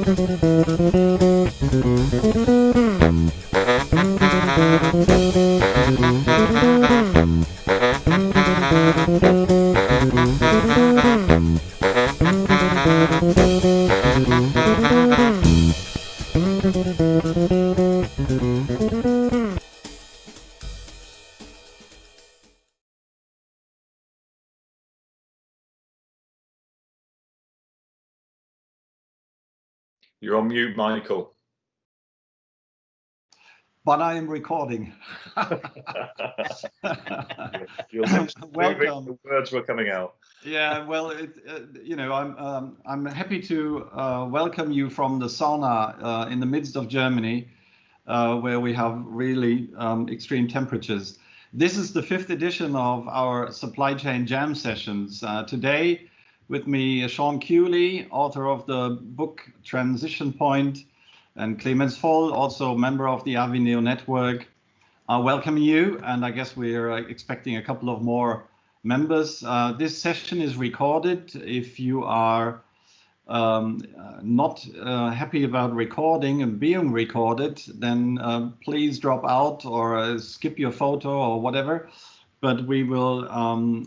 You're on mute, Michael. But I am recording. Welcome. The words were coming out. Yeah, well, I'm happy to welcome you from the sauna in the midst of Germany, where we have really extreme temperatures. This is the 5th edition of our supply chain jam sessions. Today, with me, Sean Cooley, author of the book Transition Point, and Clemens Voll, also member of the Avineo network. Welcome you, and I guess we're expecting a couple of more members. This session is recorded. If you are not happy about recording and being recorded, then please drop out or skip your photo or whatever. But we will,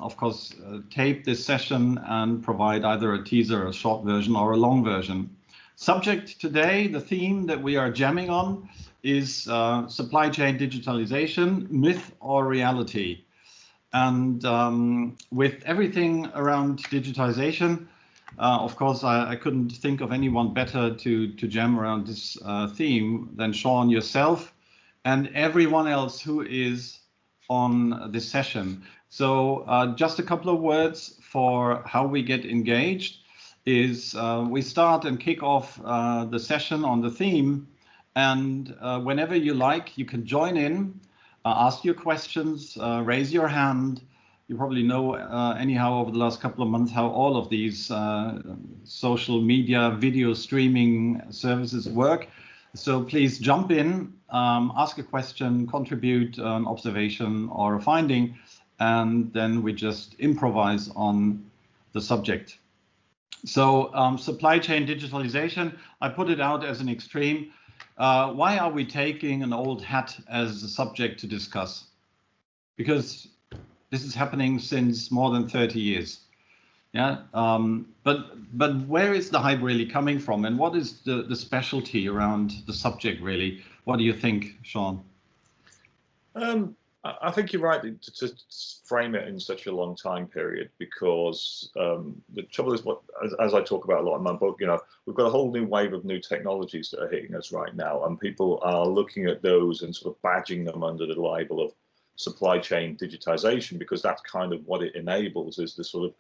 of course, tape this session and provide either a teaser, a short version, or a long version. Subject today, the theme that we are jamming on is supply chain digitalization, myth or reality. And with everything around digitalization, of course, I couldn't think of anyone better to jam around this theme than Sean, yourself, and everyone else who is on this session. So just a couple of words for how we get engaged is we start and kick off the session on the theme, and whenever you like, you can join in, ask your questions, raise your hand. You probably know anyhow over the last couple of months how all of these social media video streaming services work. So please jump in, ask a question, contribute an observation or a finding, and then we just improvise on the subject. So supply chain digitalization, I put it out as an extreme. Why are we taking an old hat as a subject to discuss? Because this is happening since more than 30 years. Yeah, but where is the hype really coming from, and what is the specialty around the subject really? What do you think, Sean? I think you're right to frame it in such a long time period, because the trouble is, as I talk about a lot in my book, we've got a whole new wave of new technologies that are hitting us right now, and people are looking at those and sort of badging them under the label of supply chain digitization, because that's kind of what it enables, is the sort of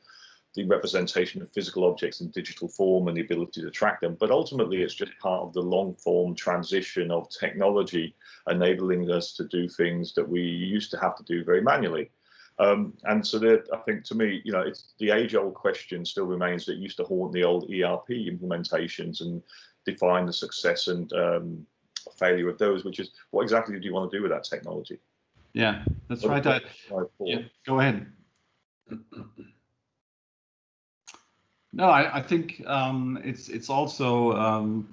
the representation of physical objects in digital form and the ability to track them. But ultimately, it's just part of the long form transition of technology enabling us to do things that we used to have to do very manually. And so that, I think, to me, it's the age-old question still remains that used to haunt the old ERP implementations and define the success and failure of those, which is, what exactly do you want to do with that technology? Yeah, that's right. Yeah, go ahead. No, I think it's also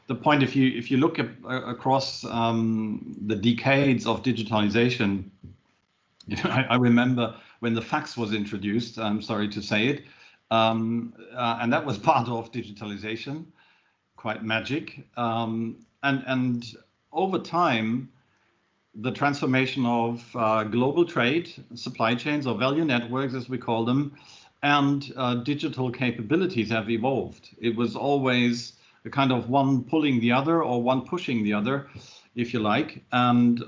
the point. If you look across the decades of digitalization, I remember when the fax was introduced. I'm sorry to say it, and that was part of digitalization, quite magic. And over time, the transformation of global trade, supply chains, or value networks, as we call them, and digital capabilities have evolved. It was always a kind of one pulling the other or one pushing the other, if you like. And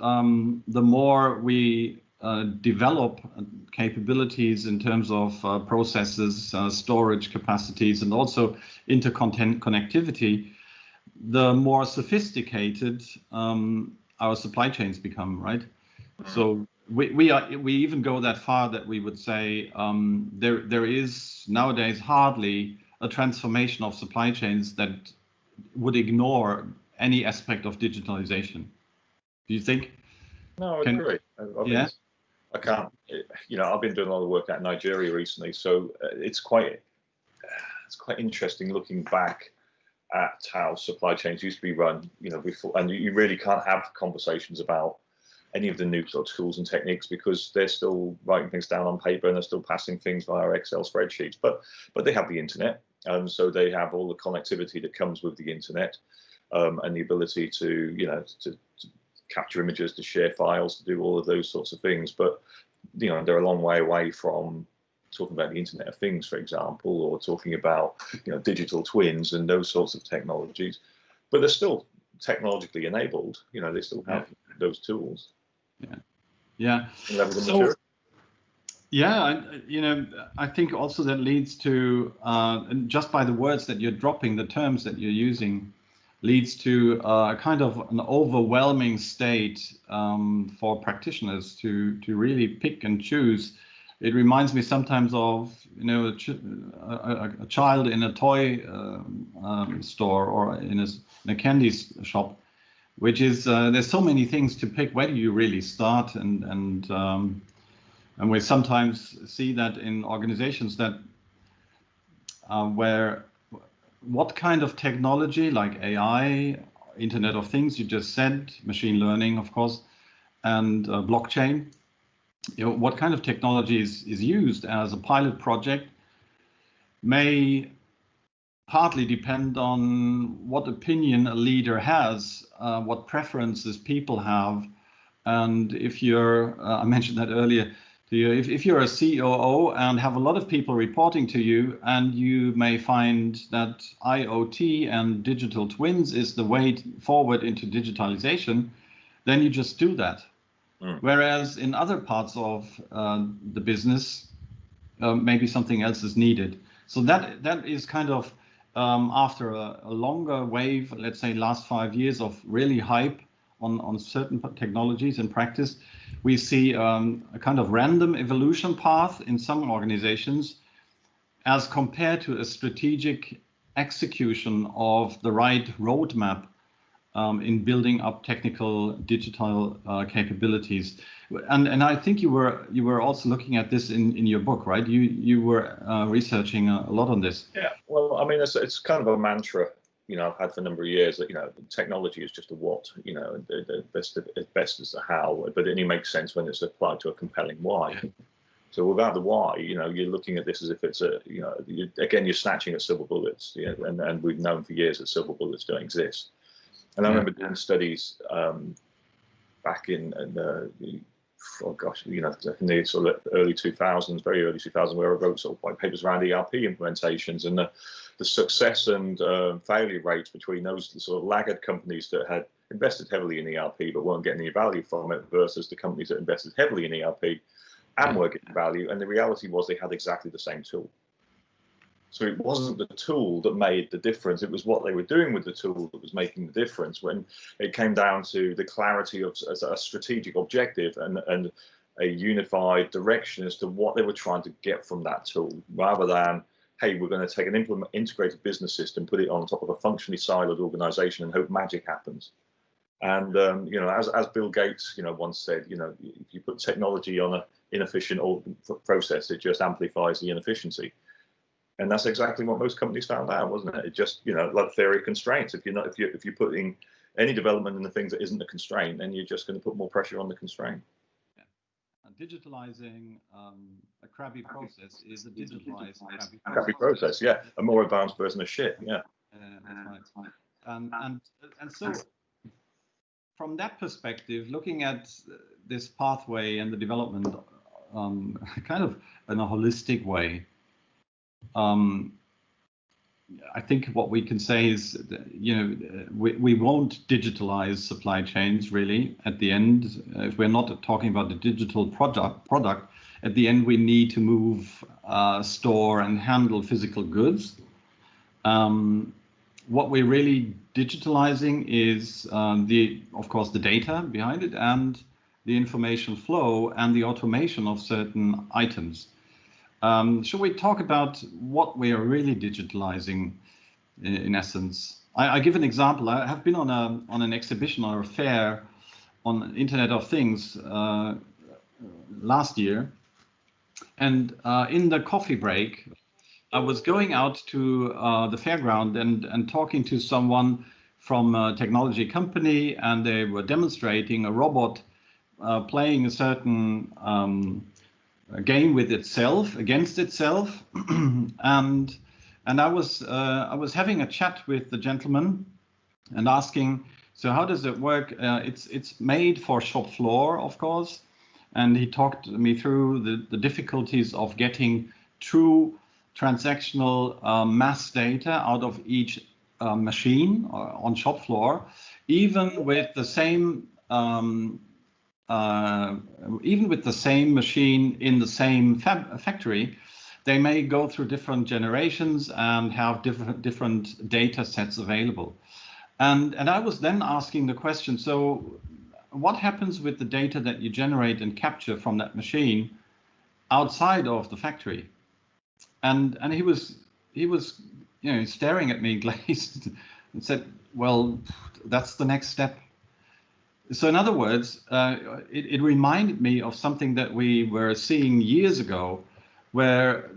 the more we develop capabilities in terms of processes, storage capacities, and also interconnectivity, the more sophisticated our supply chains become, right? So we even go that far that we would say there is nowadays hardly a transformation of supply chains that would ignore any aspect of digitalization. Do you think? No, I agree. Yeah. I can't. I've been doing a lot of work out in Nigeria recently, so it's quite interesting looking back at how supply chains used to be run, before, and you really can't have conversations about any of the new sort of tools and techniques because they're still writing things down on paper and they're still passing things via Excel spreadsheets. But they have the internet, so they have all the connectivity that comes with the internet, and the ability to capture images, to share files, to do all of those sorts of things. But they're a long way away from talking about the Internet of Things, for example, or talking about digital twins and those sorts of technologies. But they're still technologically enabled. They still have those tools. Yeah. Level of maturity. Yeah, I think also that leads to, just by the words that you're dropping, the terms that you're using, leads to a kind of an overwhelming state for practitioners to really pick and choose. It reminds me sometimes of a child in a toy store or in a candy shop, which is there's so many things to pick. Where do you really start? And we sometimes see that in organizations that where what kind of technology, like AI, Internet of Things, you just said, machine learning, of course, and blockchain, what kind of technology is used as a pilot project may partly depend on what opinion a leader has, what preferences people have. And if you're, I mentioned that earlier, if you're a COO and have a lot of people reporting to you, and you may find that IoT and digital twins is the way forward into digitalization, then you just do that. Whereas in other parts of the business, maybe something else is needed. So that is kind of after a longer wave, let's say last 5 years of really hype on certain technologies in practice, we see a kind of random evolution path in some organizations as compared to a strategic execution of the right roadmap in building up technical digital capabilities. And I think you were also looking at this in your book, right? You were researching a lot on this. Yeah, well, I mean, it's kind of a mantra, I've had for a number of years that, technology is just a what, the best is the how, but it only makes sense when it's applied to a compelling why. Yeah. So without the why, you're looking at this as if it's again, you're snatching at silver bullets, and we've known for years that silver bullets don't exist. And I remember doing studies back in the sort of early 2000s, very early 2000s, where I wrote sort of white papers around ERP implementations and the success and failure rates between those sort of laggard companies that had invested heavily in ERP but weren't getting any value from it versus the companies that invested heavily in ERP and were getting value. And the reality was they had exactly the same tool. So it wasn't the tool that made the difference. It was what they were doing with the tool that was making the difference. When it came down to the clarity of a strategic objective and a unified direction as to what they were trying to get from that tool, rather than, hey, we're going to take an integrated business system, put it on top of a functionally siloed organization and hope magic happens. And, as Bill Gates, once said, if you put technology on an inefficient process, it just amplifies the inefficiency. And that's exactly what most companies found out, wasn't it? It just, like theory of constraints. If you're putting any development in the things that isn't a constraint, then you're just going to put more pressure on the constraint. Yeah. Digitalizing a crabby process is a digitalized crabby process. Yeah, a more advanced version of shit. Yeah. That's right. And so, from that perspective, looking at this pathway and the development, kind of in a holistic way. I think what we can say is, we won't digitalize supply chains really at the end. If we're not talking about the digital product, at the end we need to move, store and handle physical goods. What we're really digitalizing is of course, the data behind it and the information flow and the automation of certain items. Should we talk about what we are really digitalizing in essence? I give an example. I have been on an exhibition or a fair on Internet of Things last year, and in the coffee break, I was going out to the fairground and talking to someone from a technology company, and they were demonstrating a robot playing a certain game with itself, against itself, and I was having a chat with the gentleman and asking, so how does it work? It's made for shop floor, of course, and he talked me through the difficulties of getting true transactional mass data out of each machine on shop floor, even with the same machine in the same factory. They may go through different generations and have different data sets available. And I was then asking the question, so what happens with the data that you generate and capture from that machine outside of the factory? And he was staring at me glazed and said, well, that's the next step. So in other words, it reminded me of something that we were seeing years ago, where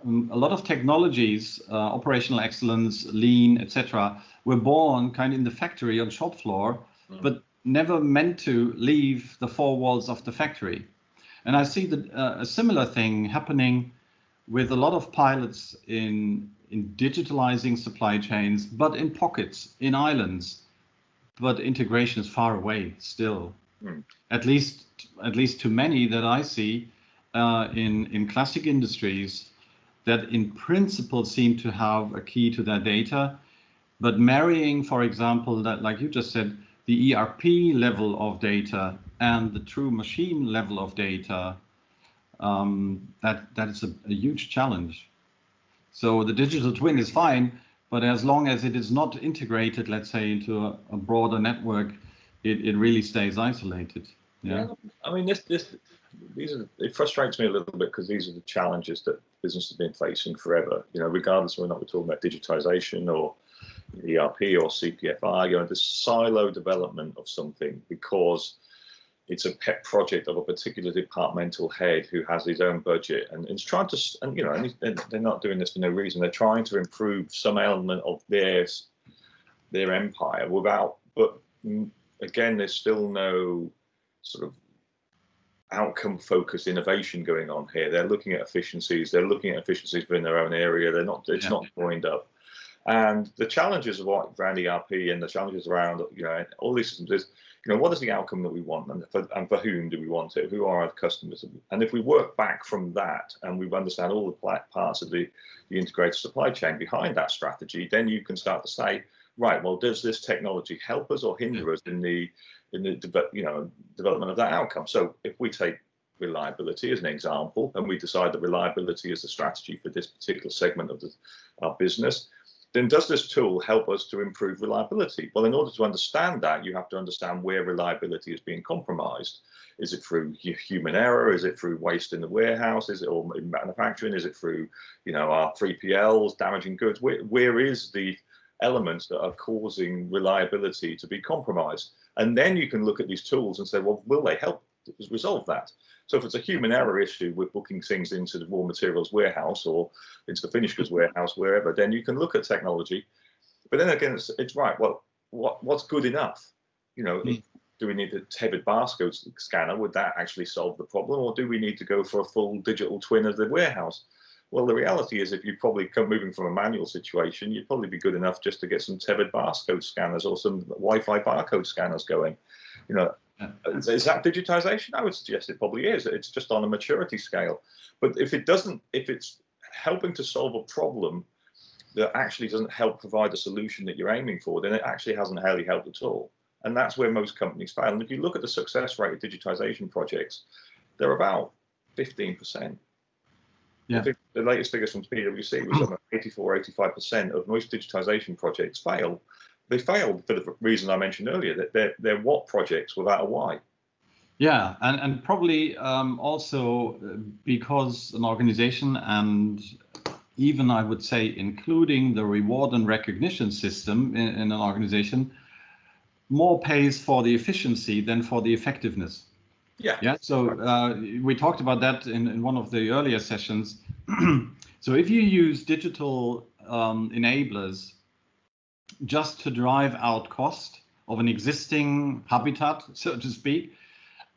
a lot of technologies, operational excellence, lean, etc., were born kind of in the factory on shop floor, but never meant to leave the four walls of the factory. And I see a similar thing happening with a lot of pilots in digitalizing supply chains, but in pockets, in islands. But integration is far away still, at least to many that I see in classic industries that in principle seem to have a key to their data, but marrying, for example, that, like you just said, the ERP level of data and the true machine level of data, that is a huge challenge. So the digital twin is fine, but as long as it is not integrated, let's say, into a broader network, it really stays isolated. Yeah. I mean, it frustrates me a little bit, because these are the challenges that business has been facing forever. Regardless of whether or not we're talking about digitization or ERP or CPFI, this silo development of something because it's a pet project of a particular departmental head who has his own budget and is trying to, and they're not doing this for no reason. They're trying to improve some element of their empire but again, there's still no sort of outcome focused innovation going on here. They're looking at efficiencies. They're looking at efficiencies within their own area. It's not joined up. And the challenges around ERP and the challenges around all these systems is, what is the outcome that we want, and for whom do we want it? Who are our customers? And if we work back from that and we understand all the parts of the integrated supply chain behind that strategy, then you can start to say, right, well, does this technology help us or hinder us in the development of that outcome? So if we take reliability as an example, and we decide that reliability is the strategy for this particular segment of our business, then does this tool help us to improve reliability? Well, in order to understand that, you have to understand where reliability is being compromised. Is it through human error? Is it through waste in the warehouse? Is it all in manufacturing? Is it through, our 3PLs damaging goods? Where is the elements that are causing reliability to be compromised? And then you can look at these tools and say, well, will they help resolve that? So if it's a human error issue with booking things into the raw materials warehouse or into the finished goods warehouse, wherever, then you can look at technology. But then again, it's right. Well, what's good enough? Do we need a tethered barcode scanner? Would that actually solve the problem? Or do we need to go for a full digital twin of the warehouse? Well, the reality is, if you probably come moving from a manual situation, you'd probably be good enough just to get some tethered barcode scanners or some Wi-Fi barcode scanners going. Is that digitization? I would suggest it probably is. It's just on a maturity scale. But if it's helping to solve a problem that actually doesn't help provide the solution that you're aiming for, then it actually hasn't really helped at all. And that's where most companies fail. And if you look at the success rate of digitization projects, they're about 15%. Yeah. The latest figures from PwC was about 84-85% of most digitization projects fail. They failed for the reason I mentioned earlier, that they're what projects without a why. Yeah, and probably also because an organization, and even I would say including the reward and recognition system in an organization, more pays for the efficiency than for the effectiveness. Yeah. So we talked about that in one of the earlier sessions. So if you use digital enablers just to drive out cost of an existing habitat, so to speak,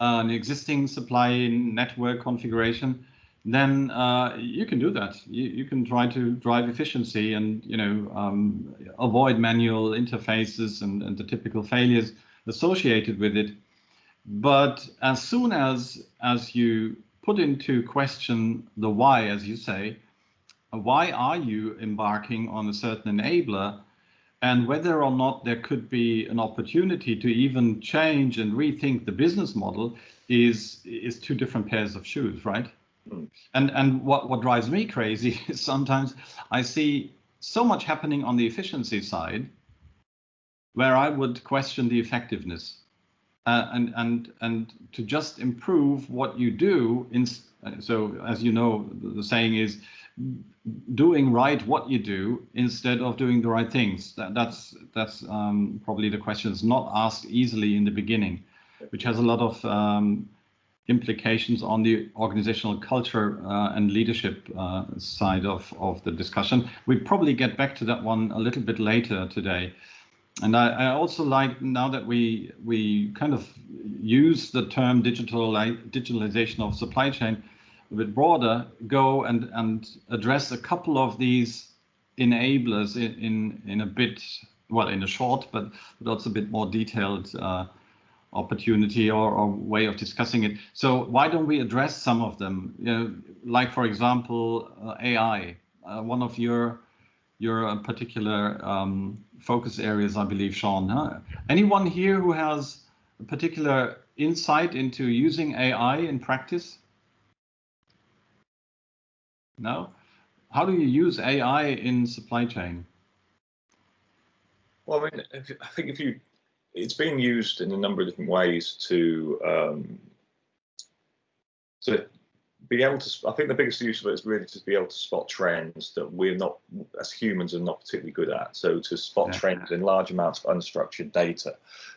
an existing supply network configuration, then you can do that. You can try to drive efficiency and avoid manual interfaces and the typical failures associated with it. But as soon as you put into question the why, as you say, why are you embarking on a certain enabler, and whether or not there could be an opportunity to even change and rethink the business model is two different pairs of shoes, right? Mm. And what drives me crazy is sometimes I see so much happening on the efficiency side where I would question the effectiveness. And to just improve what you do. So as you know, the saying is doing right what you do instead of doing the right things. That's probably the question is not asked easily in the beginning, which has a lot of implications on the organizational culture and leadership side of the discussion. We probably get back to that one a little bit later today. And I also like, now that we kind of use the term digitalization of supply chain a bit broader, go and address a couple of these enablers in a bit, well, in a short, but also a bit more detailed opportunity or way of discussing it. So why don't we address some of them? Like, for example, AI, one of your particular focus areas, I believe, Sean. Huh? Anyone here who has a particular insight into using AI in practice? No? How do you use AI in supply chain? Well, I mean, I think it's being used in a number of different ways to be able to. I think the biggest use of it is really to be able to spot trends that we're not, as humans, are not particularly good at. So to spot trends in large amounts of unstructured data,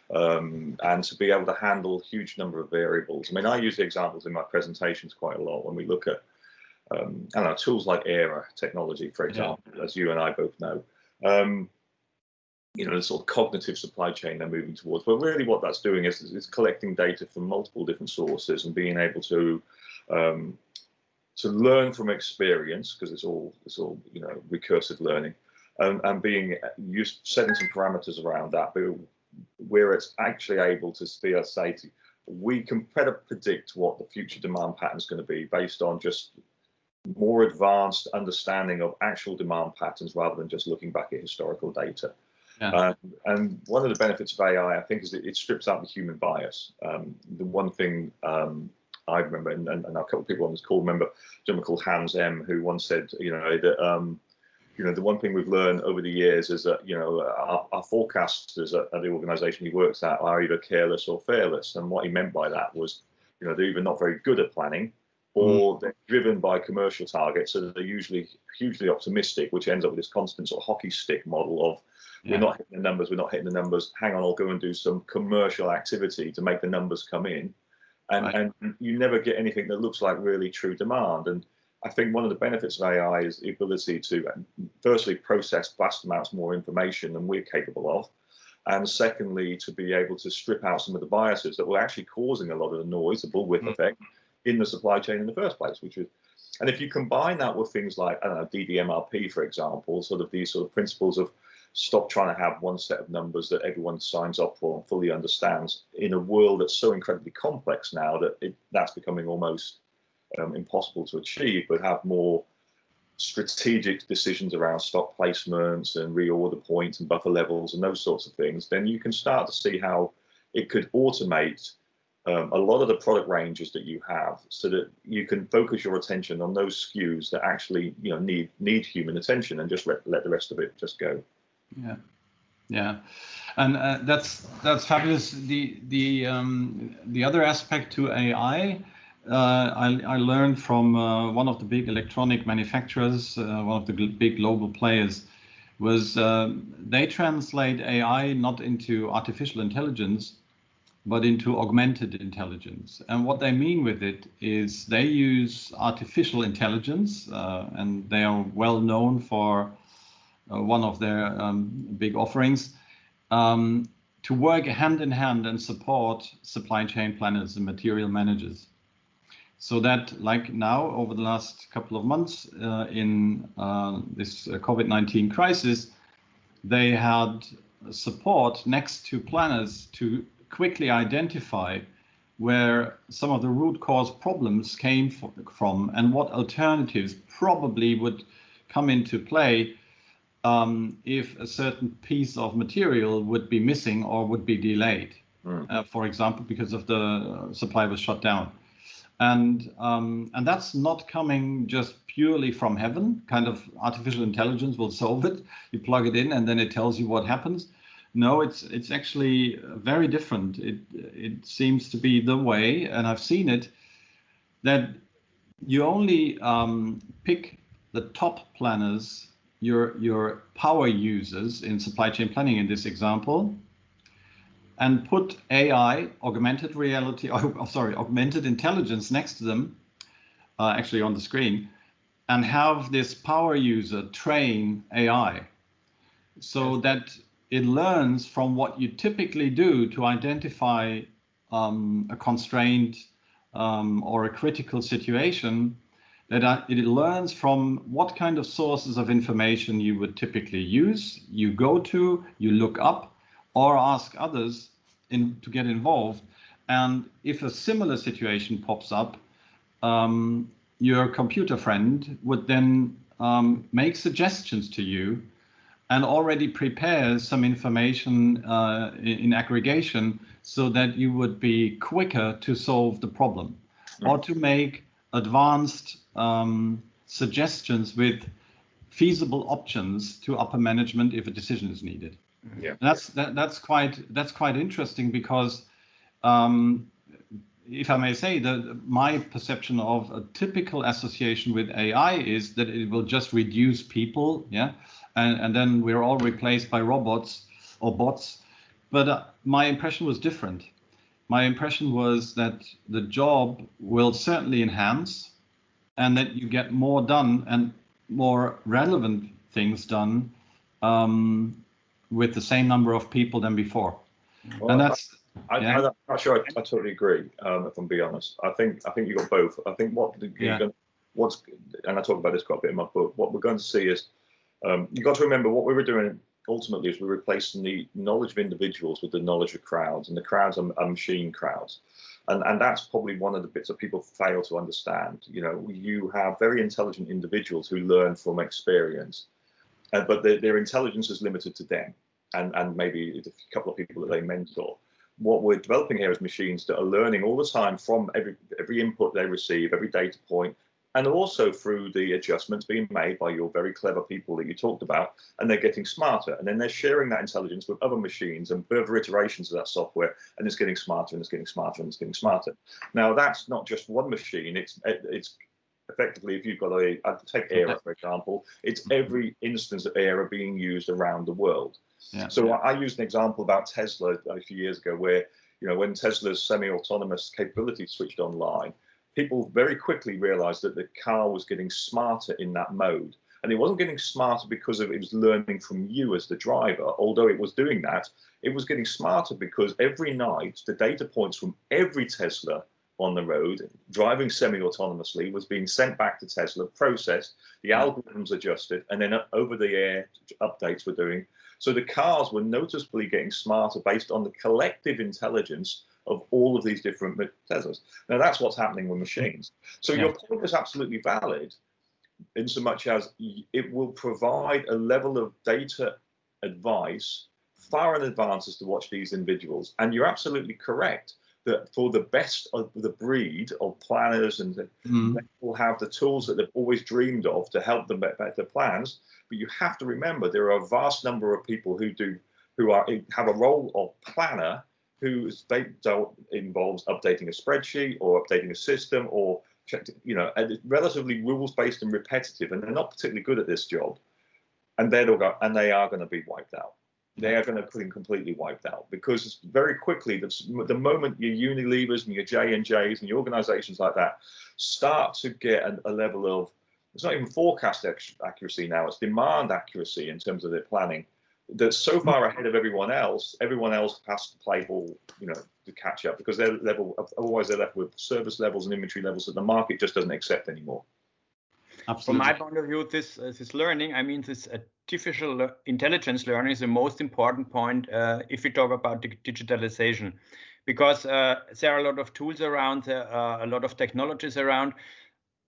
and to be able to handle a huge number of variables. I mean, I use the examples in my presentations quite a lot when we look at, I don't know, tools like ERA technology, for example, as you and I both know. The sort of cognitive supply chain they're moving towards. But really what that's doing is collecting data from multiple different sources and being able to learn from experience, because it's all recursive learning, and setting some parameters around that, but where it's actually able to say we can better predict what the future demand pattern is going to be based on just more advanced understanding of actual demand patterns rather than just looking back at historical data. Yeah. And one of the benefits of AI, I think, is that it strips out the human bias. The one thing I remember, and a couple of people on this call remember, a gentleman called Hans M, who once said, that the one thing we've learned over the years is that our forecasters at the organisation he works at are either careless or fearless. And what he meant by that was, they're either not very good at planning, or they're driven by commercial targets, so they're usually hugely optimistic, which ends up with this constant sort of hockey stick model of we're not hitting the numbers, hang on, I'll go and do some commercial activity to make the numbers come in. And you never get anything that looks like really true demand. And I think one of the benefits of AI is the ability to, firstly, process vast amounts more information than we're capable of. And secondly, to be able to strip out some of the biases that were actually causing a lot of the noise, the bullwhip effect, in the supply chain in the first place, and if you combine that with things like, I don't know, DDMRP, for example, sort of these sort of principles of stop trying to have one set of numbers that everyone signs up for and fully understands in a world that's so incredibly complex now that that's becoming almost impossible to achieve, but have more strategic decisions around stock placements and reorder points and buffer levels and those sorts of things, then you can start to see how it could automate a lot of the product ranges that you have, so that you can focus your attention on those SKUs that actually need human attention, and just let the rest of it just go. Yeah, and that's fabulous. The other aspect to AI, I learned from one of the big electronic manufacturers, one of the big global players, was they translate AI not into artificial intelligence, but into augmented intelligence. And what they mean with it is they use artificial intelligence, and they are well known for one of their big offerings, to work hand in hand and support supply chain planners and material managers. So that, like now, over the last couple of months in this COVID-19 crisis, they had support next to planners to quickly identify where some of the root cause problems came from and what alternatives probably would come into play if a certain piece of material would be missing or would be delayed, for example, because of the supply was shut down. And that's not coming just purely from heaven, kind of artificial intelligence will solve it. You plug it in and then it tells you what happens. No, it's actually very different. It seems to be the way, and I've seen it, that you only pick the top planners, your power users in supply chain planning in this example, and put AI, augmented reality, augmented intelligence next to them, actually on the screen, and have this power user train AI so that it learns from what you typically do to identify a constraint or a critical situation, that it learns from what kind of sources of information you would typically use, you go to, you look up, or ask others to get involved. And if a similar situation pops up, your computer friend would then make suggestions to you and already prepares some information in aggregation so that you would be quicker to solve the problem or to make advanced suggestions with feasible options to upper management if a decision is needed. Yeah, that's quite interesting because if I may say, my perception of a typical association with AI is that it will just reduce people, yeah, and then we're all replaced by robots or bots. But my impression was different. My impression was that the job will certainly enhance, and that you get more done and more relevant things done with the same number of people than before. Well, and that's. I'm not sure. I totally agree. If I'm being honest, I think you got both. I think and I talk about this quite a bit in my book. What we're going to see is you got to remember what we were doing ultimately is we're replacing the knowledge of individuals with the knowledge of crowds, and the crowds are machine crowds. And that's probably one of the bits that people fail to understand. You know, you have very intelligent individuals who learn from experience, but their intelligence is limited to them and maybe a couple of people that they mentor. What we're developing here is machines that are learning all the time from every input they receive, every data point, and also through the adjustments being made by your very clever people that you talked about, and they're getting smarter. And then they're sharing that intelligence with other machines and further iterations of that software, and it's getting smarter and it's getting smarter and it's getting smarter. Now, that's not just one machine. It's effectively, if you've got take ERA, for example, it's every instance of ERA being used around the world. Yeah. So I used an example about Tesla a few years ago where, you know, when Tesla's semi-autonomous capability switched online, people very quickly realized that the car was getting smarter in that mode. And it wasn't getting smarter because it was learning from you as the driver, although it was doing that. It was getting smarter because every night the data points from every Tesla on the road driving semi-autonomously was being sent back to Tesla, processed, the algorithms adjusted, and then over-the-air updates were doing. So the cars were noticeably getting smarter based on the collective intelligence of all of these different Teslas. Now, that's what's happening with machines. So your point is absolutely valid in so much as it will provide a level of data advice far in advance as to watch these individuals. And you're absolutely correct that for the best of the breed of planners, and they will have the tools that they've always dreamed of to help them make better plans. But you have to remember there are a vast number of people who have a role of planner whose involves updating a spreadsheet or updating a system or, you know, relatively rules-based and repetitive, and they're not particularly good at this job, and they are going to be wiped out. they are going to be completely wiped out, because very quickly, the moment your Unilevers and your J&Js and your organizations like that start to get a level of, it's not even forecast accuracy now, it's demand accuracy in terms of their planning, that's so far ahead of everyone else has to play ball, to catch up, because otherwise they're left with service levels and inventory levels that the market just doesn't accept anymore. Absolutely. From my point of view, this learning, I mean, this artificial intelligence learning is the most important point if we talk about digitalization, because there are a lot of tools around, there are a lot of technologies around,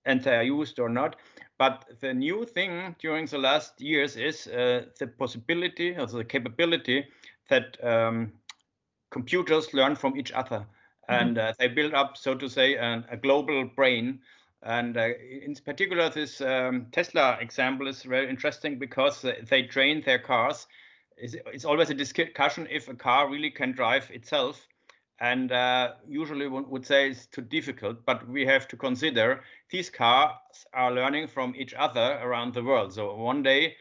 and they are used or not. But the new thing during the last years is the possibility, or the capability, that computers learn from each other, and they build up, so to say, a global brain. And in particular, this Tesla example is very interesting, because they train their cars. It's always a discussion if a car really can drive itself. And usually one would say it's too difficult, but we have to consider these cars are learning from each other around the world. So one day,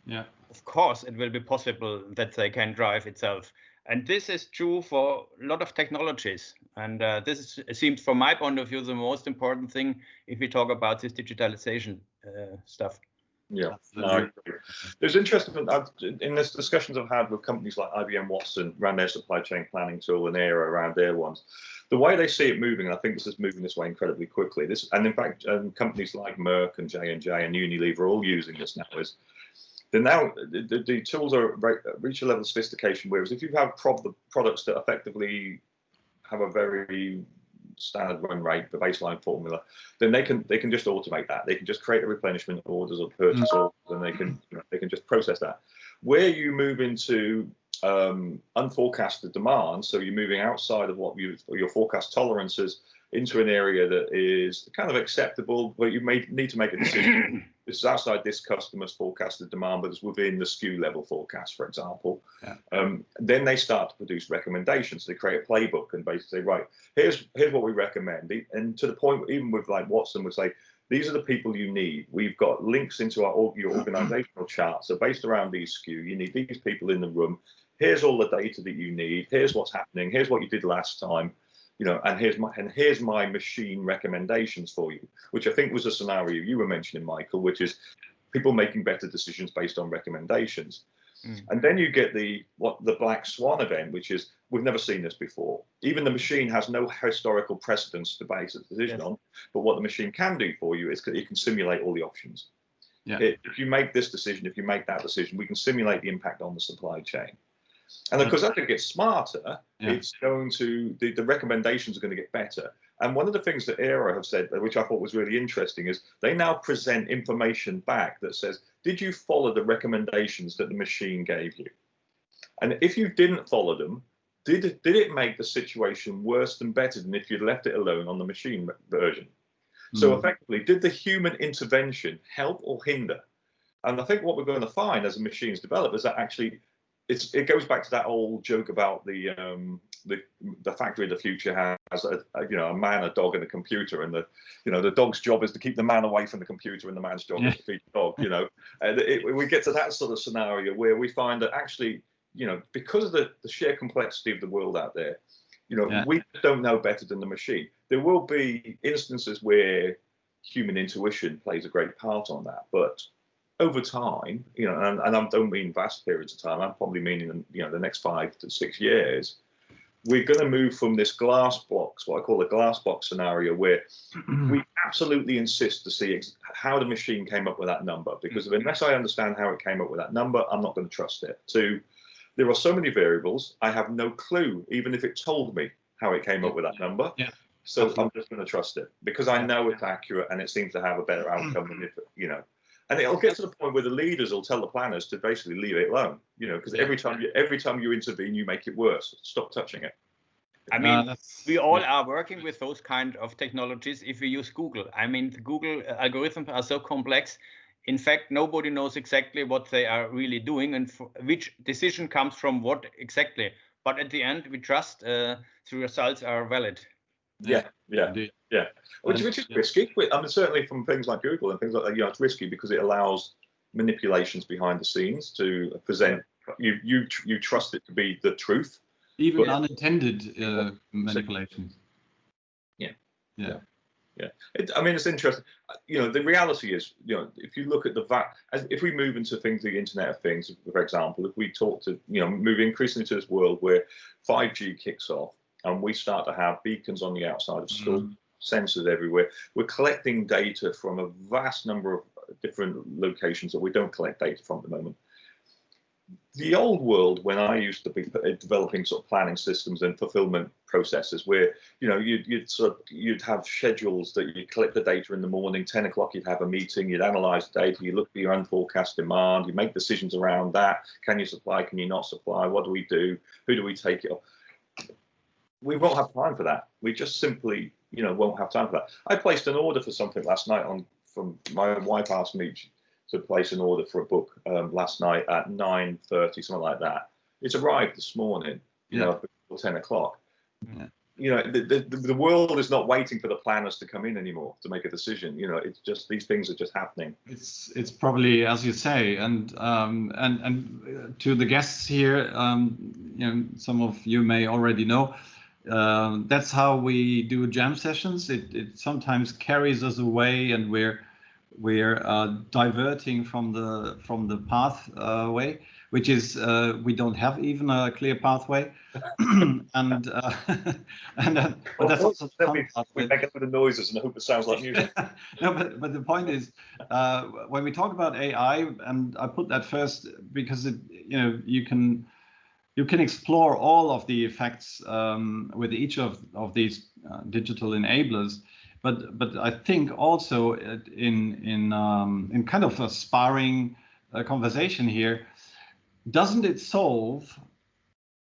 of course, it will be possible that they can drive itself. And this is true for a lot of technologies. And this seems, from my point of view, the most important thing if we talk about this digitalization stuff. Yeah, no, I agree. There's interesting in this discussions I've had with companies like IBM Watson around their supply chain planning tool and Era around their ones. The way they see it moving, and I think this is moving this way incredibly quickly. And in fact, companies like Merck and J&J and Unilever are all using this now. The tools are reach a level of sophistication, whereas if you have products that effectively have a very standard run rate, the baseline formula, then they can just automate that. They can just create a replenishment orders or purchase orders, and they can just process that. Where you move into unforecasted demand, so you're moving outside of what your forecast tolerances into an area that is kind of acceptable, but you may need to make a decision. This is outside this customer's forecasted demand, but it's within the SKU level forecast, for example. Then they start to produce recommendations. They create a playbook and basically say, right, here's what we recommend. And to the point, even with like Watson would say, these are the people you need. We've got links into your organizational chart. So based around these SKU, you need these people in the room. Here's all the data that you need. Here's what's happening. Here's what you did last time. And here's my machine recommendations for you, which I think was a scenario you were mentioning, Michael, which is people making better decisions based on recommendations. And then you get the black swan event, which is we've never seen this before. Even the machine has no historical precedence to base a decision on, but what the machine can do for you is it can simulate all the options. If you make this decision, if you make that decision, we can simulate the impact on the supply chain. And of course, as it gets smarter, it's going to, the recommendations are going to get better. And one of the things that Era have said, which I thought was really interesting, is they now present information back that says, did you follow the recommendations that the machine gave you? And if you didn't follow them, did it make the situation worse than better than if you'd left it alone on the machine version? So effectively, did the human intervention help or hinder? And I think what we're going to find as the machines develop is that actually it goes back to that old joke about the factory of the future has a man, a dog, and a computer, and the dog's job is to keep the man away from the computer, and the man's job is to feed the dog. And we get to that sort of scenario where we find that actually, because of the sheer complexity of the world out there, we don't know better than the machine. There will be instances where human intuition plays a great part on that, but over time, and I don't mean vast periods of time, I'm probably meaning, the next 5 to 6 years, we're going to move from this glass box, what I call a glass box scenario, where we absolutely insist to see how the machine came up with that number, because unless I understand how it came up with that number, I'm not going to trust it. There are so many variables, I have no clue, even if it told me how it came up with that number. So I'm just going to trust it, because I know it's accurate and it seems to have a better outcome than if, And it'll get to the point where the leaders will tell the planners to basically leave it alone, because every time you intervene, you make it worse. Stop touching it. I mean, we all are working with those kind of technologies. If we use Google, I mean, the Google algorithms are so complex. In fact, nobody knows exactly what they are really doing and which decision comes from what exactly. But at the end, we trust the results are valid. Which is risky. I mean, certainly from things like Google and things like that, it's risky because it allows manipulations behind the snes to present you trust it to be the truth. Even unintended manipulations. Yeah. Yeah. Yeah, I mean, it's interesting. The reality is, if you look at if we move into things, the Internet of Things, for example, if we talk to, move increasingly to this world where 5G kicks off and we start to have beacons on the outside of schools, sensors everywhere, we're collecting data from a vast number of different locations that we don't collect data from at the moment. The old world, when I used to be developing sort of planning systems and fulfillment processes, where you'd have schedules that you collect the data in the morning, 10 o'clock you'd have a meeting, you'd analyze the data, you look at your unforecast demand, you make decisions around that. Can you supply? Can you not supply? What do we do? Who do we take it off? We won't have time for that. We just simply, won't have time for that. I placed an order for something last night from my wife asked me to place an order for a book last night at 9:30, something like that. It's arrived this morning, before 10 o'clock. Yeah. The world is not waiting for the planners to come in anymore to make a decision. It's just these things are just happening. It's probably, as you say, and to the guests here, some of you may already know. That's how we do jam sessions. It sometimes carries us away, and we're diverting from the pathway, which is we don't have even a clear pathway, but that's also the fun part. We make up the noises and I hope it sounds like music. No, but the point is, when we talk about AI, and I put that first because you can explore all of the effects with each of these digital enablers. But I think also in kind of a sparring conversation here, doesn't it solve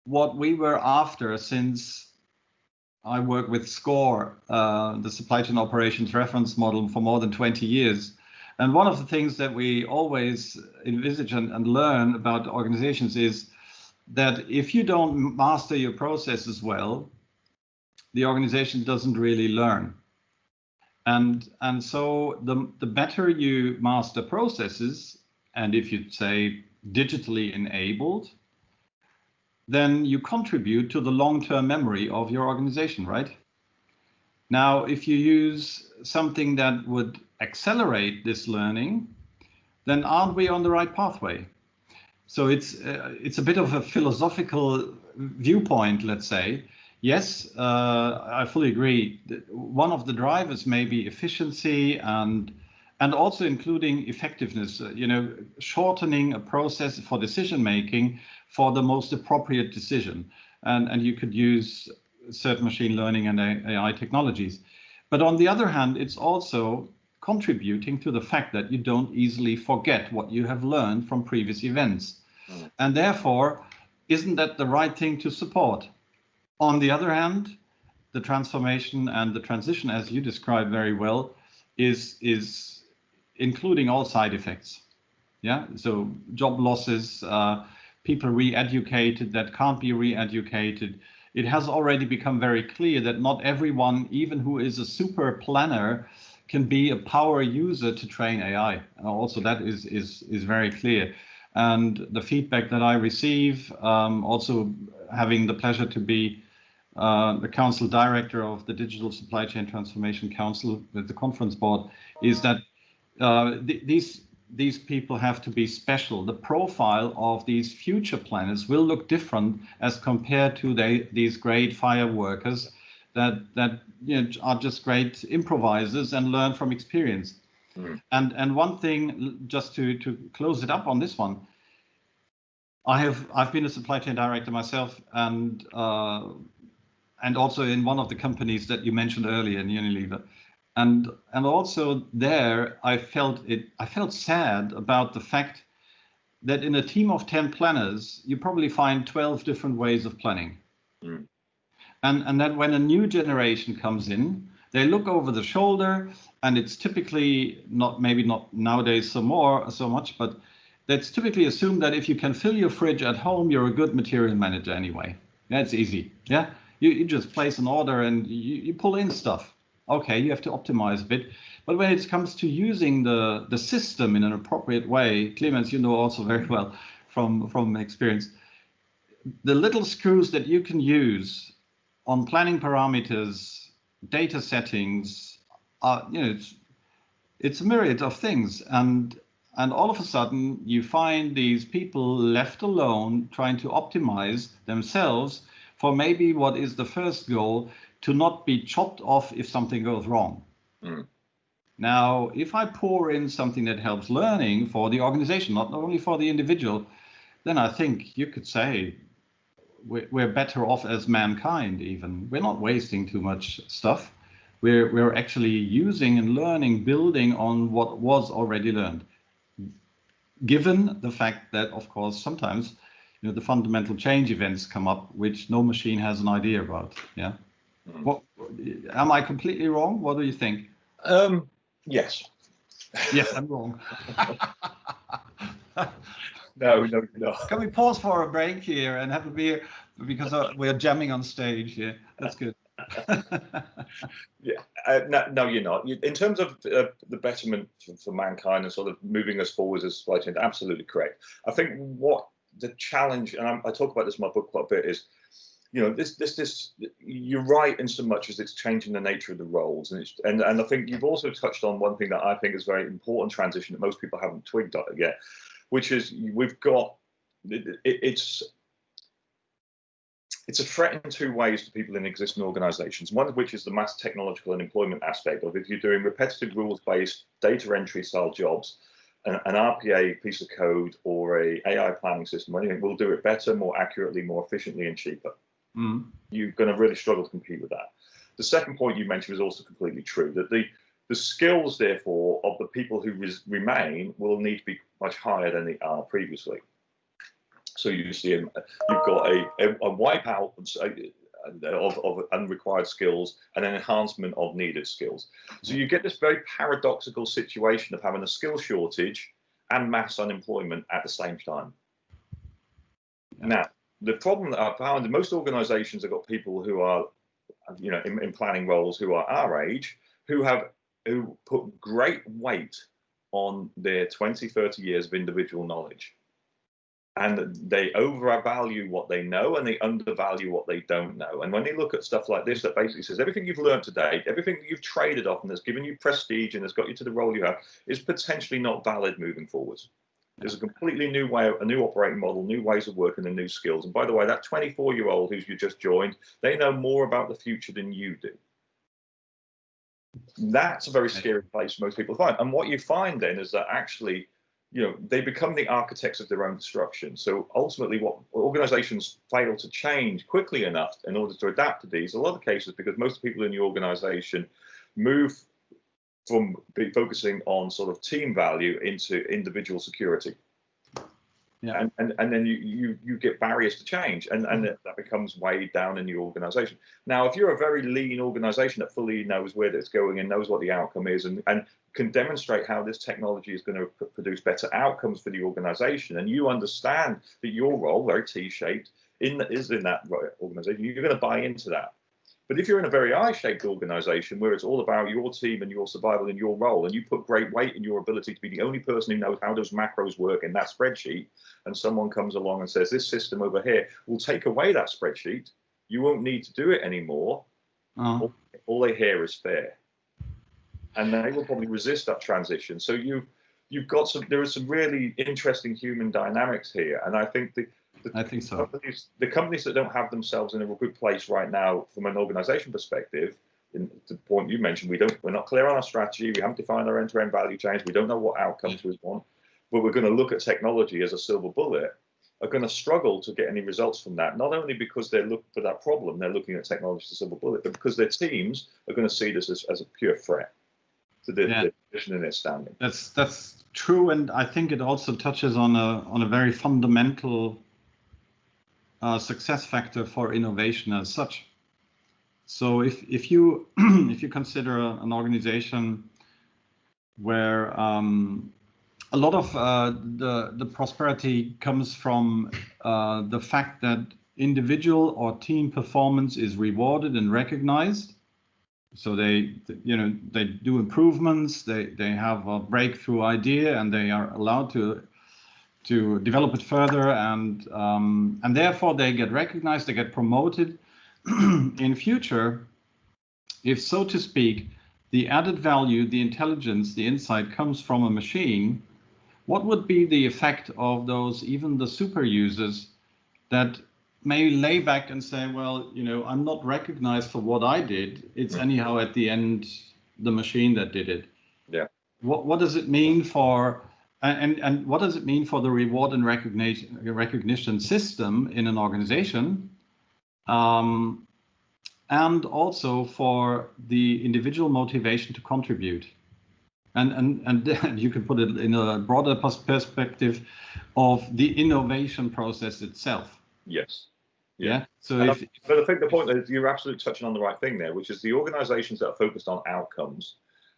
what we were after since I worked with SCORE, the supply chain operations reference model, for more than 20 years. And one of the things that we always envisage and learn about organizations is that if you don't master your processes well, the organization doesn't really learn. And so the better you master processes, and if you say digitally enabled, then you contribute to the long-term memory of your organization, right? Now, if you use something that would accelerate this learning, then aren't we on the right pathway? So it's a bit of a philosophical viewpoint, let's say. Yes, I fully agree. One of the drivers may be efficiency and also including effectiveness, shortening a process for decision making for the most appropriate decision. And you could use certain machine learning and AI technologies. But on the other hand, it's also contributing to the fact that you don't easily forget what you have learned from previous events. And therefore, isn't that the right thing to support? On the other hand, the transformation and the transition, as you described very well, is including all side effects. Yeah, so job losses, people re-educated that can't be re-educated. It has already become very clear that not everyone, even who is a super planner, can be a power user to train AI. And also that is very clear. And the feedback that I receive, also having the pleasure to be the council director of the Digital Supply Chain Transformation Council with the conference board, is that these people have to be special. The profile of these future planners will look different as compared to these great fire workers that are just great improvisers and learn from experience. And one thing, just to close it up on this one, I've been a supply chain director myself, and also in one of the companies that you mentioned earlier in Unilever, and also there I felt sad about the fact that in a team of 10 planners you probably find 12 different ways of planning, and that when a new generation comes in, they look over the shoulder, and it's typically maybe not nowadays so much, but that's typically assumed that if you can fill your fridge at home, you're a good material manager anyway. That's easy. Yeah, you just place an order and you pull in stuff. Okay, you have to optimize a bit, but when it comes to using the system in an appropriate way, Clemens, you know also very well from experience. The little screws that you can use on planning parameters, data settings, it's a myriad of things, and all of a sudden you find these people left alone trying to optimize themselves for maybe what is the first goal, to not be chopped off if something goes wrong. Mm. Now, if I pour in something that helps learning for the organization, not only for the individual, then I think you could say we're better off as mankind. Even we're not wasting too much stuff. We're actually using and learning, building on what was already learned. Given the fact that, of course, sometimes the fundamental change events come up, which no machine has an idea about. Yeah. Mm. What, am I completely wrong? What do you think? Yes. Yes, I'm wrong. No. Can we pause for a break here and have a beer, because we're jamming on stage here? That's good. Yeah, no, you're not. In terms of the betterment for mankind and sort of moving us forward as a supply chain, absolutely correct. I think what the challenge, and I talk about this in my book quite a bit, is this you're right in so much as it's changing the nature of the roles, and I think you've also touched on one thing that I think is very important transition that most people haven't twigged at yet, which is we've got it's a threat in two ways to people in existing organizations, one of which is the mass technological and employment aspect of if you're doing repetitive rules-based data entry style jobs, an RPA piece of code or a AI planning system or anything will do it better, more accurately, more efficiently and cheaper. Mm. You're going to really struggle to compete with that. The second point you mentioned is also completely true, that the skills, therefore, of the people who remain will need to be much higher than they are previously. So you see, you've got a wipeout of unrequired skills and an enhancement of needed skills. So you get this very paradoxical situation of having a skill shortage and mass unemployment at the same time. Yeah. Now, the problem that I found in most organizations have got people who are, in planning roles who are our age, who put great weight on their 20, 30 years of individual knowledge. And they overvalue what they know and they undervalue what they don't know. And when they look at stuff like this, that basically says everything you've learned today, everything that you've traded off and that's given you prestige and has got you to the role you have, is potentially not valid moving forward. There's a completely new way, a new operating model, new ways of working and new skills. And by the way, that 24-year-old who's you just joined, they know more about the future than you do. That's a very scary place for most people to find. And what you find then is that actually, they become the architects of their own destruction. So ultimately, what organizations fail to change quickly enough in order to adapt to these, a lot of cases, because most people in the organization move from focusing on sort of team value into individual security. Yeah. And then you get barriers to change, and that becomes weighed down in the organization. Now, if you're a very lean organization that fully knows where it's going and knows what the outcome is and can demonstrate how this technology is going to produce better outcomes for the organization, and you understand that your role, very T-shaped, is in that organization, you're going to buy into that. But if you're in a very I-shaped organization where it's all about your team and your survival and your role, and you put great weight in your ability to be the only person who knows how those macros work in that spreadsheet, and someone comes along and says, this system over here will take away that spreadsheet, you won't need to do it anymore. All they hear is fair. And they will probably resist that transition. So you've got there are some really interesting human dynamics here. And I think I think so. The companies that don't have themselves in a good place right now from an organization perspective, in the point you mentioned, we're not clear on our strategy, we haven't defined our end-to-end value chains, we don't know what outcomes we want, but we're going to look at technology as a silver bullet, are going to struggle to get any results from that, not only because they're looking for that problem, they're looking at technology as a silver bullet, but because their teams are going to see this as a pure threat to their position and their standing. That's true, and I think it also touches on a very fundamental success factor for innovation as such. So if you if you consider an organization where a lot of the prosperity comes from the fact that individual or team performance is rewarded and recognized, so they do improvements, they have a breakthrough idea, and they are allowed to to develop it further, and therefore they get recognized, they get promoted. In future, if so to speak, the added value, the intelligence, the insight comes from a machine, what would be the effect of those, even the super users, that may lay back and say, well, you know, I'm not recognized for what I did. It's anyhow at the end the machine that did it. Yeah. What does it mean for, and what does it mean for the reward and recognition system in an organization, and also for the individual motivation to contribute? And you can put it in a broader perspective of the innovation process itself. Yes. Yeah. So but I think the point is you're absolutely touching on the right thing there, which is the organizations that are focused on outcomes,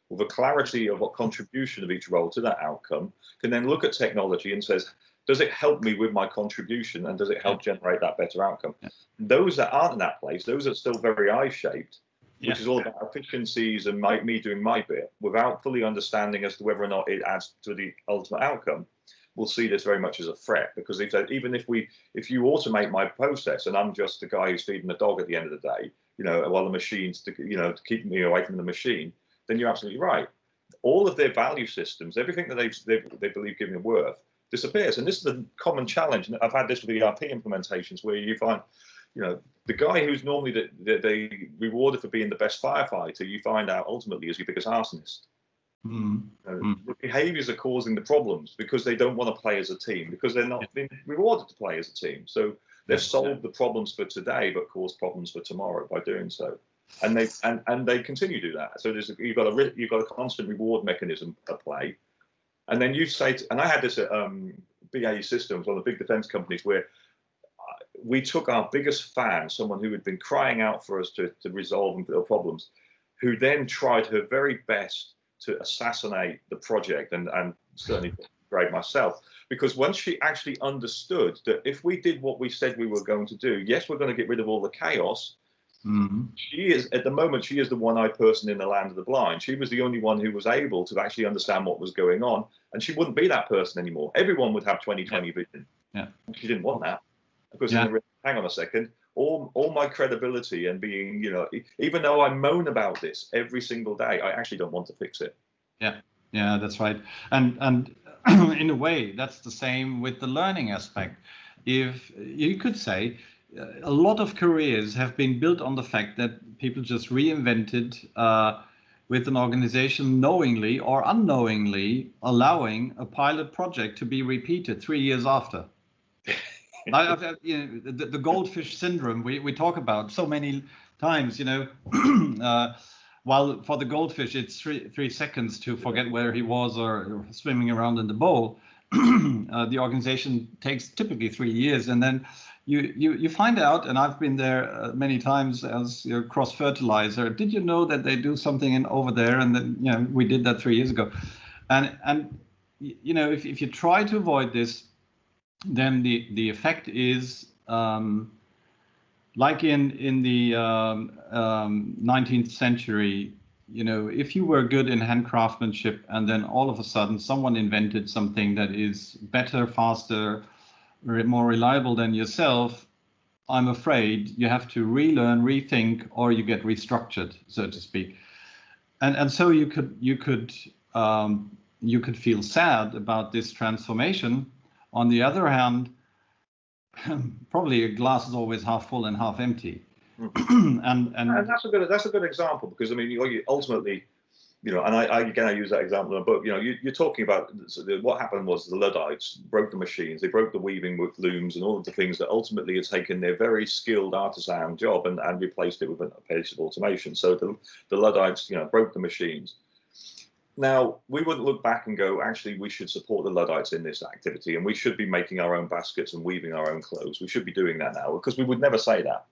with a clarity of what contribution of each role to that outcome, can then look at technology and says, does it help me with my contribution, and does it help generate that better outcome? Yeah. Those that aren't in that place, those are still very eye-shaped, which is all about efficiencies and me doing my bit, without fully understanding as to whether or not it adds to the ultimate outcome. We'll see this very much as a threat, because if you automate my process and I'm just the guy who's feeding the dog at the end of the day, you know, while the machine's to keep me away from the machine, then you're absolutely right. All of their value systems, everything that they believe giving worth, disappears. And this is a common challenge. And I've had this with ERP implementations, where you find, you know, the guy who's normally they rewarded for being the best firefighter, you find out ultimately is your biggest arsonist. The behaviors are causing the problems because they don't want to play as a team, because they're not being rewarded to play as a team. So they've solved the problems for today, but caused problems for tomorrow by doing so. And they continue to do that. So you've got a constant reward mechanism at play. And then you say, and I had this at BAE Systems, one of the big defense companies, where we took our biggest fan, someone who had been crying out for us to resolve their problems, who then tried her very best to assassinate the project and certainly grade myself, because once she actually understood that if we did what we said we were going to do, yes, we're going to get rid of all the chaos. She is, at the moment, she is the one-eyed person in the land of the blind. She was the only one who was able to actually understand what was going on, and she wouldn't be that person anymore. Everyone would have 20/20 vision. Yeah. She didn't want that, because hang on a second, all my credibility and being, you know, even though I moan about this every single day, I actually don't want to fix it. Yeah, that's right. And in a way, that's the same with the learning aspect. If you could say, a lot of careers have been built on the fact that people just reinvented with an organization knowingly or unknowingly allowing a pilot project to be repeated 3 years after. The goldfish syndrome we talk about so many times, you know, while for the goldfish it's three seconds to forget where he was or swimming around in the bowl, the organization takes typically 3 years, and then you find out, and I've been there many times as your cross fertilizer. Did you know that they do something over there? And then, you know, we did that 3 years ago, and you know, if you try to avoid this, then the effect is like in the 19th century. You know, if you were good in handcraftsmanship and then all of a sudden someone invented something that is better, faster, more reliable than yourself, I'm afraid you have to relearn, rethink, or you get restructured, so to speak. And so you could feel sad about this transformation. On the other hand, probably a glass is always half full and half empty. and that's a good example, because I mean, you ultimately, you know, and I use that example in the book. You know, you're talking about what happened was the Luddites broke the machines, they broke the weaving with looms and all of the things that ultimately had taken their very skilled artisan job and replaced it with a pace of automation. So the Luddites, you know, broke the machines. Now, we wouldn't look back and go, actually, we should support the Luddites in this activity, and we should be making our own baskets and weaving our own clothes. We should be doing that now, because we would never say that.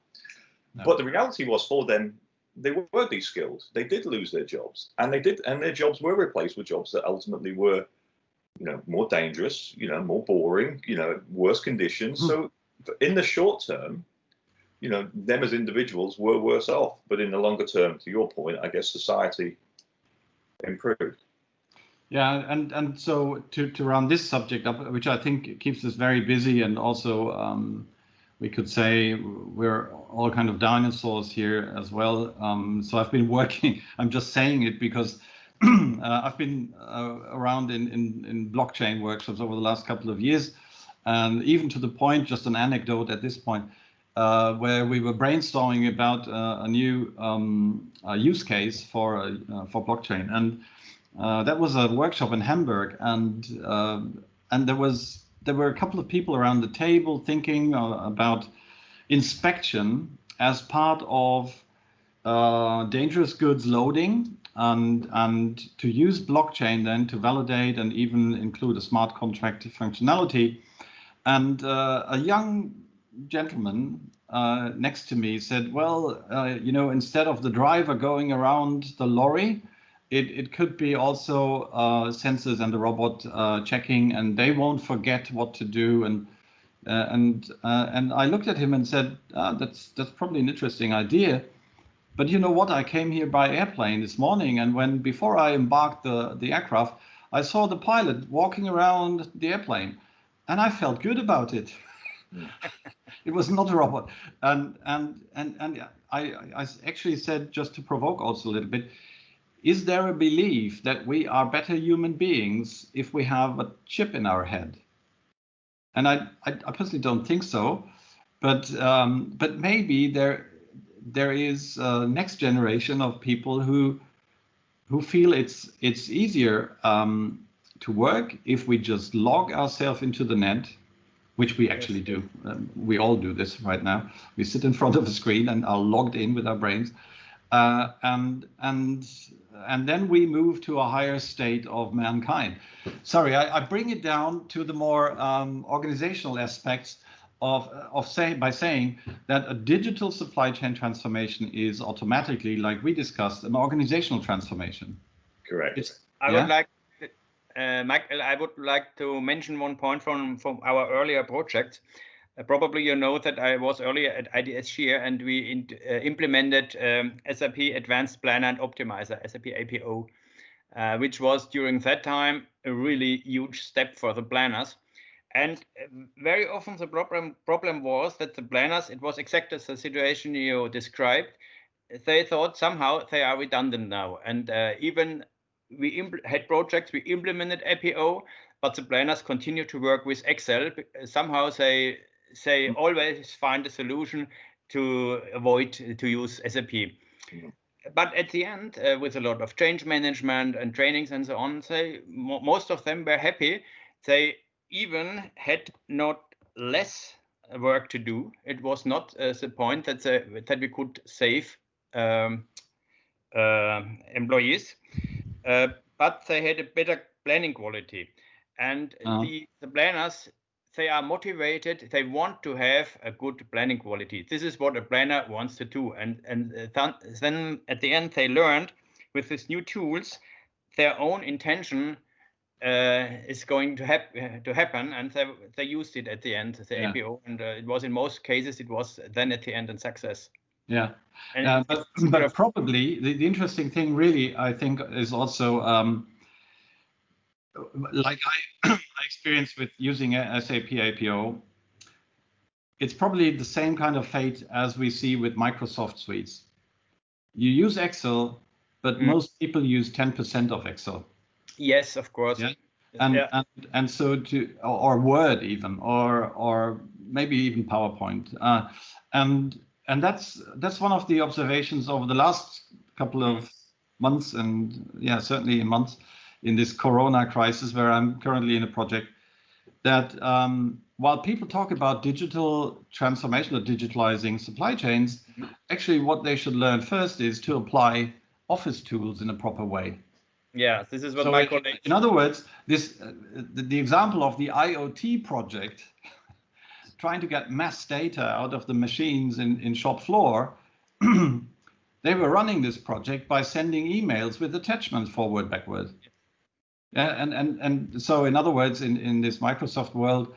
No. But the reality was, for them, they were de-skilled. They did lose their jobs, and their jobs were replaced with jobs that ultimately were, you know, more dangerous, you know, more boring, you know, worse conditions. So in the short term, you know, them as individuals were worse off. But in the longer term, to your point, I guess society improved. Yeah, and so to round this subject up, which I think keeps us very busy, and also we could say we're all kind of dinosaurs here as well. So I've been working. I'm just saying it because I've been around in blockchain workshops over the last couple of years, and even to the point, just an anecdote at this point, where we were brainstorming about a new use case for blockchain, and that was a workshop in Hamburg, and there were a couple of people around the table thinking about inspection as part of dangerous goods loading, and to use blockchain then to validate and even include a smart contract functionality. And a young gentleman next to me said, well, instead of the driver going around the lorry, it could be also sensors and the robot checking, and they won't forget what to do. And I looked at him and said, that's probably an interesting idea. But you know what? I came here by airplane this morning, and before I embarked the aircraft, I saw the pilot walking around the airplane, and I felt good about it. It was not a robot, and I actually said, just to provoke also a little bit, is there a belief that we are better human beings if we have a chip in our head? And I personally don't think so, but maybe there is a next generation of people who feel it's easier to work if we just log ourselves into the net, which we actually do. We all do this right now. We sit in front of a screen and are logged in with our brains. And then we move to a higher state of mankind. Sorry, I bring it down to the more organizational aspects by saying that a digital supply chain transformation is automatically, like we discussed, an organizational transformation. Correct. Michael, I would like to mention one point from our earlier project. Probably you know that I was earlier at IDS here, and we implemented SAP Advanced Planner and Optimizer, SAP APO, which was during that time a really huge step for the planners. And very often the problem was that the planners, it was exactly the situation you described. They thought somehow they are redundant now, and even we had projects, we implemented APO, but the planners continue to work with Excel. Somehow they always find a solution to avoid to use SAP. Mm-hmm. But at the end, with a lot of change management and trainings and so on, most of them were happy. They even had not less work to do. It was not the point that we could save employees, but they had a better planning quality. And the planners, they are motivated. They want to have a good planning quality. This is what a planner wants to do. And then at the end, they learned with these new tools, their own intention is going to happen, and they used it at the end, the APO, and it was in most cases, it was then at the end a success. Yeah, but probably the interesting thing really, I think, is also like I experienced with using SAP APO, it's probably the same kind of fate as we see with Microsoft suites. You use Excel, but most people use 10% of Excel. Yes, of course. Yeah? And so or Word even, or maybe even PowerPoint. And that's one of the observations over the last couple of months, and certainly months in this Corona crisis, where I'm currently in a project, that while people talk about digital transformation or digitalizing supply chains, actually what they should learn first is to apply Office tools in a proper way. Yeah, this is what my colleague. In other words, the example of the IoT project, trying to get mass data out of the machines in shop floor, they were running this project by sending emails with attachments forward, backward. Yeah, and so in other words, in this Microsoft world,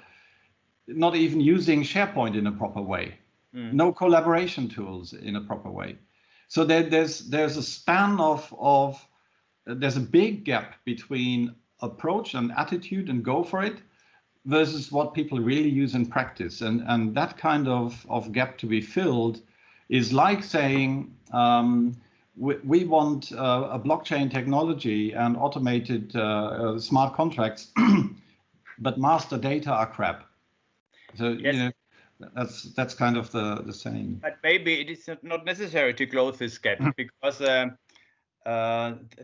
not even using SharePoint in a proper way, no collaboration tools in a proper way. So there's a span of there's a big gap between approach and attitude and go for it versus what people really use in practice. And that kind of gap to be filled is like saying, we want a blockchain technology and automated smart contracts, but master data are crap. So, yes. you know, that's kind of the saying. But maybe it is not necessary to close this gap, because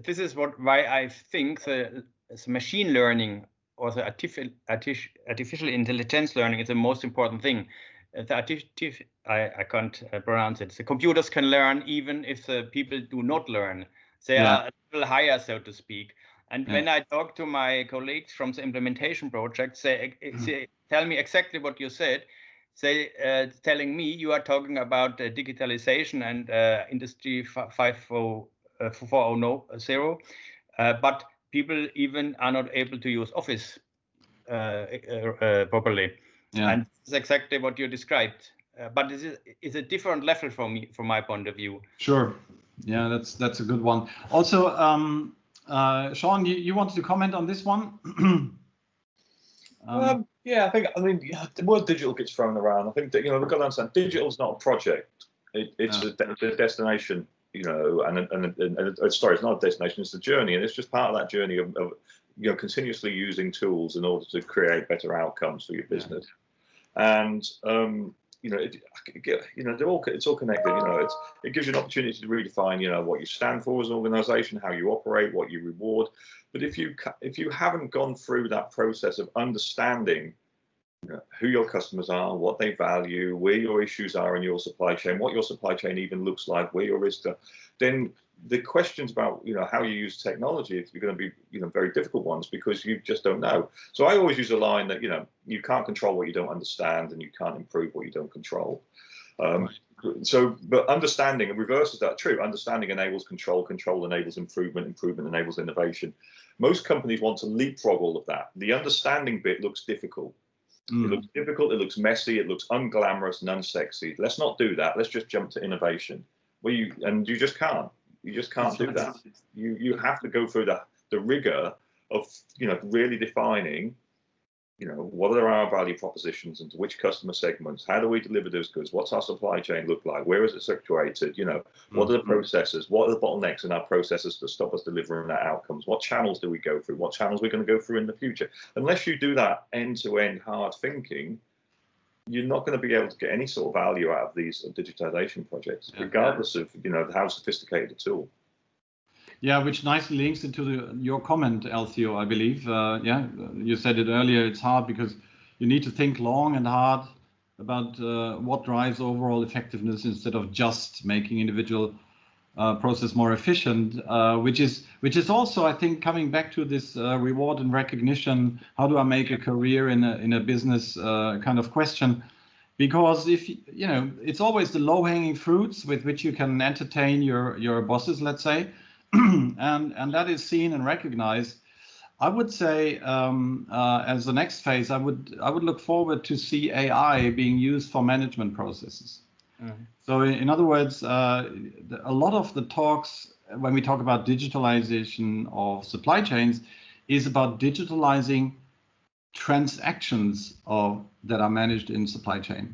this is why I think the machine learning or the artificial intelligence learning is the most important thing. I can't pronounce it. The computers can learn even if the people do not learn. They are a little higher, so to speak. And when I talk to my colleagues from the implementation projects, they tell me exactly what you said. They telling me you are talking about digitalization and Industry 4.0, but people even are not able to use Office properly. And that's exactly what you described. But this is a different level from my point of view. Sure. Yeah, that's a good one. Also, Sean, you wanted to comment on this one? Yeah, I mean, the word digital gets thrown around. I think that, we've got to understand digital is not a project. It's a destination, and sorry, it's not a destination. It's a journey, and it's just part of that journey of continuously using tools in order to create better outcomes for your business. And it's all connected. It gives you an opportunity to redefine, what you stand for as an organization, how you operate, what you reward. But if you haven't gone through that process of understanding who your customers are, what they value, where your issues are in your supply chain, what your supply chain even looks like, where your risks are, then the questions about how you use technology are going to be very difficult ones, because you just don't know. So I always use a line that you can't control what you don't understand, and you can't improve what you don't control. But understanding reverses that. True, understanding enables control, control enables improvement, improvement enables innovation. Most companies want to leapfrog all of that. The understanding bit looks difficult. It looks difficult, it looks messy, it looks unglamorous and unsexy. Let's not do that. Let's just jump to innovation. You just can't. You just can't do that. You have to go through the rigor of really defining what are our value propositions and to which customer segments, how do we deliver those goods, what's our supply chain look like, where is it situated, what are the processes, what are the bottlenecks in our processes that stop us delivering our outcomes, what channels do we go through, what channels we're going to go through in the future. Unless you do that end-to-end hard thinking, you're not going to be able to get any sort of value out of these digitization projects, regardless of how sophisticated the tool. Yeah, which nicely links into your comment, Althio, I believe. You said it earlier, it's hard because you need to think long and hard about what drives overall effectiveness instead of just making individual process more efficient, which is also, I think, coming back to this reward and recognition. How do I make a career in a business kind of question? Because if it's always the low-hanging fruits with which you can entertain your bosses, let's say. and that is seen and recognized. I would say as the next phase, I would look forward to see AI being used for management processes. So in other words, a lot of the talks when we talk about digitalization of supply chains is about digitalizing transactions that are managed in supply chain.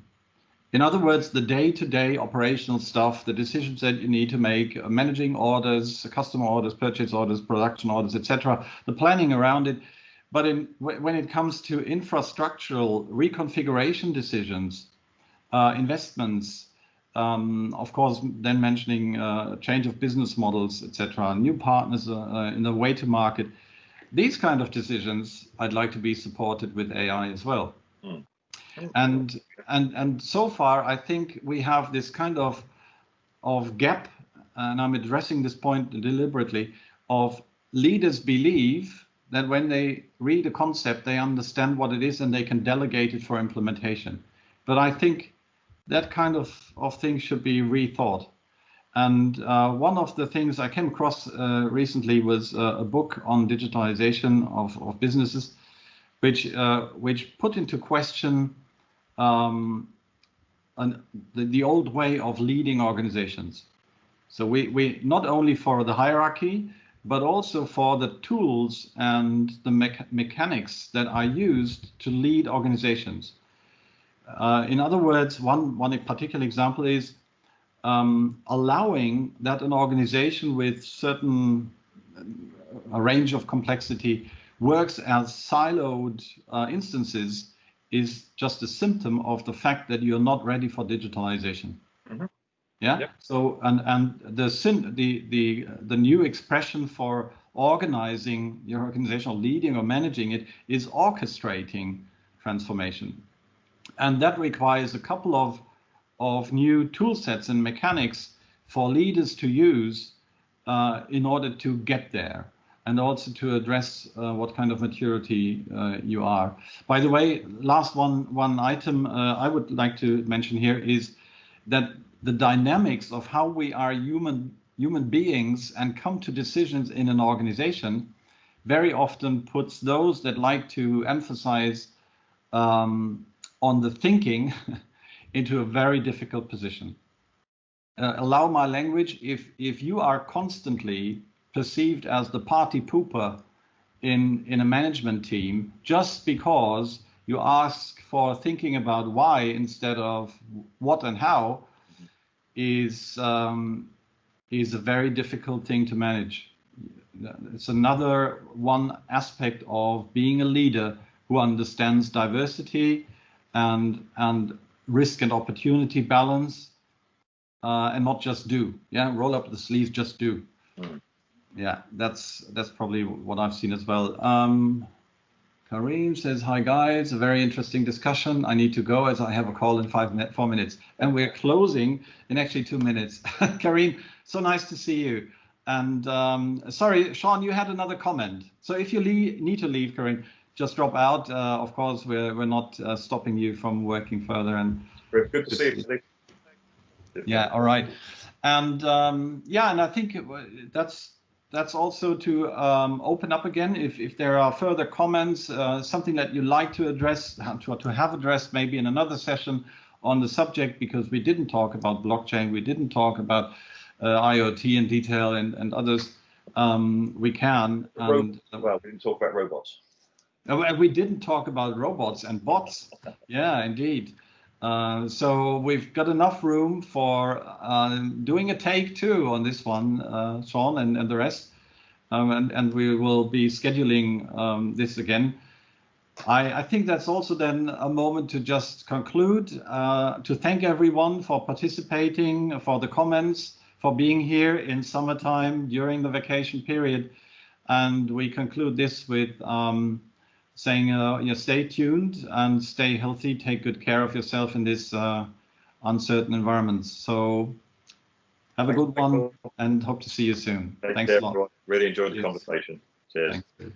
In other words, the day-to-day operational stuff, the decisions that you need to make, managing orders, customer orders, purchase orders, production orders, etc., the planning around it. But when it comes to infrastructural reconfiguration decisions, investments, of course, then mentioning change of business models, etc., new partners in the way to market, these kind of decisions, I'd like to be supported with AI as well. And so far, I think we have this kind of gap, and I'm addressing this point deliberately, of leaders believe that when they read a concept, they understand what it is and they can delegate it for implementation. But I think that kind of thing should be rethought. And one of the things I came across recently was a book on digitalization of businesses, which put into question the old way of leading organizations. So we not only for the hierarchy, but also for the tools and the mechanics that are used to lead organizations. In other words, one particular example is allowing that an organization with a range of complexity works as siloed instances is just a symptom of the fact that you're not ready for digitalization. Mm-hmm. Yeah. Yep. So and the new expression for organizing your organization, or leading or managing it, is orchestrating transformation, and that requires a couple of new tool sets and mechanics for leaders to use in order to get there, and also to address what kind of maturity you are. By the way, last one item I would like to mention here is that the dynamics of how we are human beings and come to decisions in an organization very often puts those that like to emphasize on the thinking into a very difficult position. Allow my language, if you are constantly perceived as the party pooper in a management team just because you ask for thinking about why instead of what and how, is a very difficult thing to manage. It's another one aspect of being a leader who understands diversity and risk and opportunity balance, and not just do. Yeah, roll up the sleeves, just do. Mm. Yeah, that's probably what I've seen as well. Karim says, hi guys, a very interesting discussion. I need to go as I have a call in 4 minutes. And we're closing in actually 2 minutes. Karim, so nice to see you. And sorry, Sean, you had another comment. So if you need to leave, Karim, just drop out. Of course, we're not stopping you from working further. And good to see you. Yeah, all right. And yeah, and I think that's also to open up again, if there are further comments, something that you like to address, to have addressed maybe in another session on the subject, because we didn't talk about blockchain, we didn't talk about IoT in detail and others, we can. And, well, we didn't talk about robots. We didn't talk about robots and bots. Yeah, indeed. So we've got enough room for doing a take 2 on this one, Sean and the rest, and we will be scheduling this again. I think that's also then a moment to just conclude, to thank everyone for participating, for the comments, for being here in summertime during the vacation period, and we conclude this with saying, stay tuned and stay healthy, take good care of yourself in this uncertain environment. So have a good one and hope to see you soon. Thanks a lot. Really enjoyed the conversation. Cheers. Thanks.